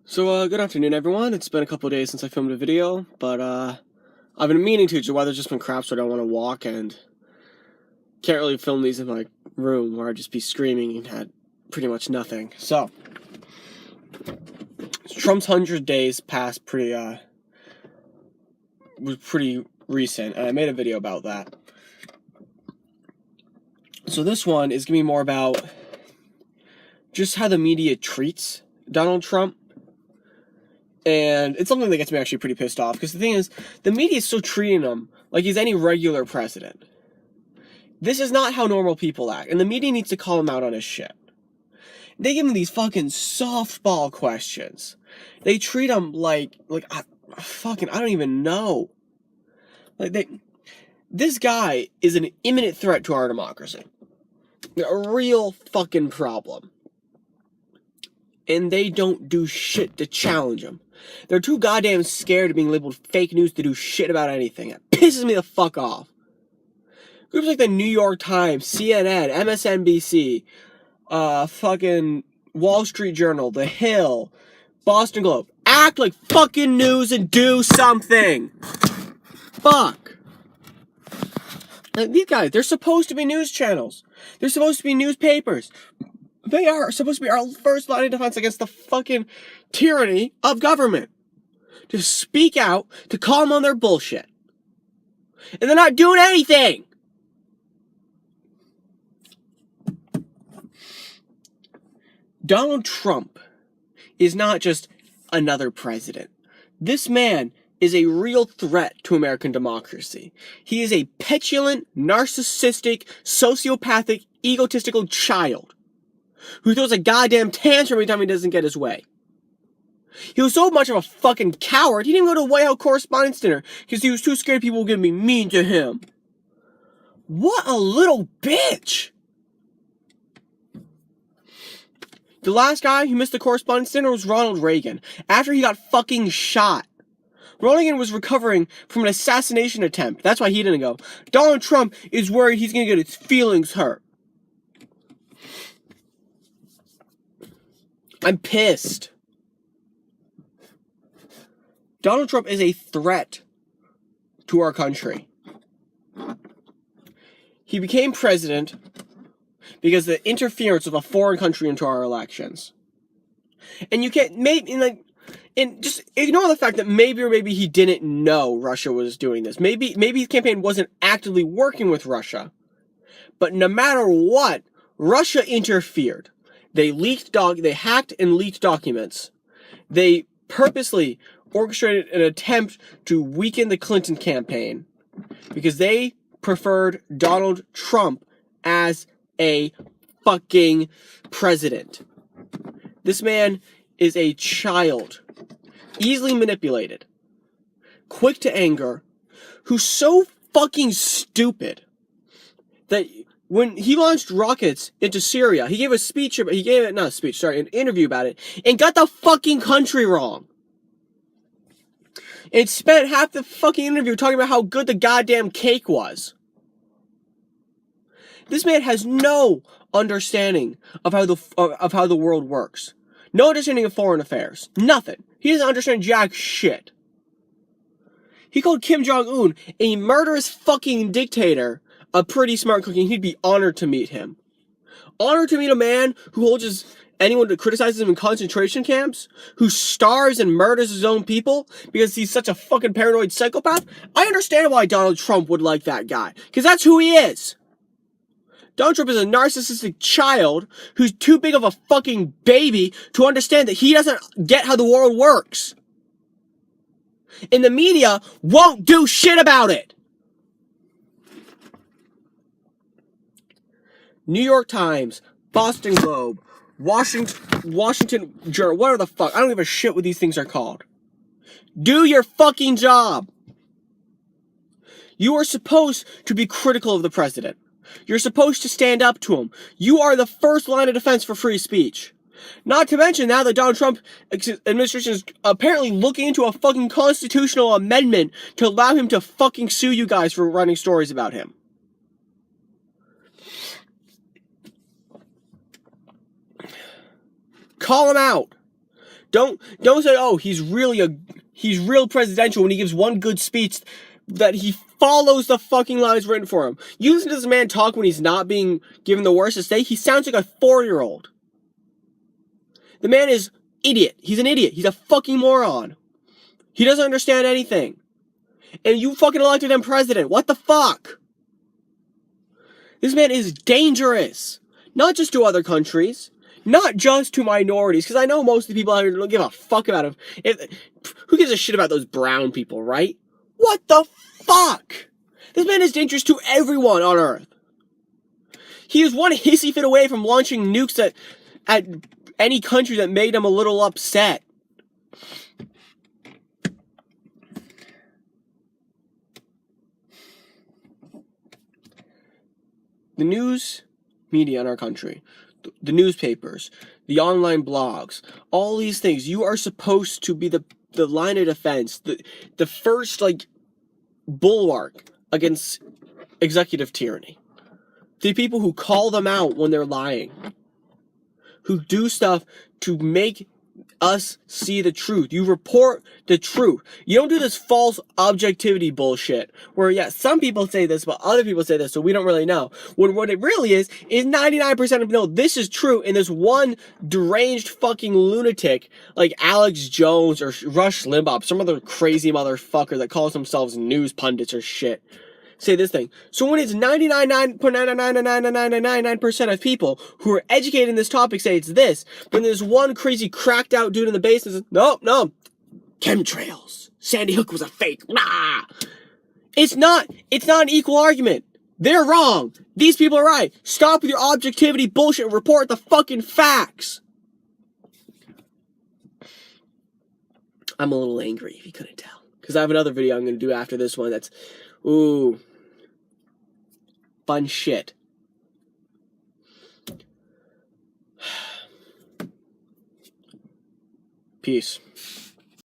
So, good afternoon, everyone. It's been a couple of days since I filmed a video, but, I've been meaning to. The weather's just been crap, so I don't want to walk, and can't really film these in my room, where I'd just be screaming and had pretty much nothing. So, Trump's 100 days passed was pretty recent, and I made a video about that. So this one is going to be more about just how the media treats Donald Trump. And it's something that gets me actually pretty pissed off, because the thing is, the media is still treating him like he's any regular president. This is not how normal people act, and the media needs to call him out on his shit. They give him these fucking softball questions. They treat him like I don't even know. This guy is an imminent threat to our democracy. A real fucking problem. And they don't do shit to challenge him. They're too goddamn scared of being labeled fake news to do shit about anything. It pisses me the fuck off. Groups like the New York Times, CNN, MSNBC, fucking Wall Street Journal, The Hill, Boston Globe, act like fucking news and do something. Fuck. Like, these guys, they're supposed to be news channels. They're supposed to be newspapers. They are supposed to be our first line of defense against the fucking tyranny of government. To speak out, to call them on their bullshit. And they're not doing anything! Donald Trump is not just another president. This man is a real threat to American democracy. He is a petulant, narcissistic, sociopathic, egotistical child who throws a goddamn tantrum every time he doesn't get his way. He was so much of a fucking coward, he didn't even go to a White House Correspondents' Dinner because he was too scared people were going to be mean to him. What a little bitch! The last guy who missed the Correspondents' Dinner was Ronald Reagan, after he got fucking shot. Ronald Reagan was recovering from an assassination attempt. That's why he didn't go. Donald Trump is worried he's going to get his feelings hurt. I'm pissed. Donald Trump is a threat to our country. He became president because of the interference of a foreign country into our elections. And you can't just ignore the fact that maybe he didn't know Russia was doing this. Maybe his campaign wasn't actively working with Russia. But no matter what, Russia interfered. They hacked and leaked documents. They purposely orchestrated an attempt to weaken the Clinton campaign because they preferred Donald Trump as a fucking president. This man is a child, easily manipulated, quick to anger, who's so fucking stupid that when he launched rockets into Syria, he gave an interview about it, and got the fucking country wrong. And spent half the fucking interview talking about how good the goddamn cake was. This man has no understanding of how the world works. No understanding of foreign affairs. Nothing. He doesn't understand jack shit. He called Kim Jong-un a murderous fucking dictator a pretty smart cookie, and he'd be honored to meet him. Honored to meet a man who holds anyone that criticizes him in concentration camps, who starves and murders his own people because he's such a fucking paranoid psychopath. I understand why Donald Trump would like that guy, because that's who he is. Donald Trump is a narcissistic child who's too big of a fucking baby to understand that he doesn't get how the world works. And the media won't do shit about it. New York Times, Boston Globe, Washington Journal, whatever the fuck. I don't give a shit what these things are called. Do your fucking job. You are supposed to be critical of the president. You're supposed to stand up to him. You are the first line of defense for free speech. Not to mention now that Donald Trump administration is apparently looking into a fucking constitutional amendment to allow him to fucking sue you guys for running stories about him. Call him out. Don't say, oh, he's real presidential when he gives one good speech that he follows the fucking lines written for him. You listen to this man talk when he's not being given the words to say, he sounds like a 4-year-old. The man is idiot. He's an idiot. He's a fucking moron. He doesn't understand anything. And you fucking elected him president. What the fuck? This man is dangerous. Not just to other countries. Not just to minorities. Because I know most of the people out here don't give a fuck about him. Who gives a shit about those brown people, right? What the fuck? This man is dangerous to everyone on Earth. He is one hissy fit away from launching nukes at any country that made him a little upset. The news media in our country, the newspapers, the online blogs, all these things, you are supposed to be the line of defense, the first, like, bulwark against executive tyranny. The people who call them out when they're lying. Who do stuff to make us see the truth. You report the truth. You don't do this false objectivity bullshit where, yeah, some people say this, but other people say this, so we don't really know. What it really is 99% of people know this is true, and this one deranged fucking lunatic like Alex Jones or Rush Limbaugh, some other crazy motherfucker that calls themselves news pundits or shit, say this thing. So when it's 99.9999999% of people who are educated in this topic say it's this, but there's one crazy cracked out dude in the basement says, no, chemtrails. Sandy Hook was a fake. Nah. It's not an equal argument. They're wrong. These people are right. Stop with your objectivity bullshit and report the fucking facts. I'm a little angry if you couldn't tell. Because I have another video I'm going to do after this one that's, ooh, fun shit. Peace.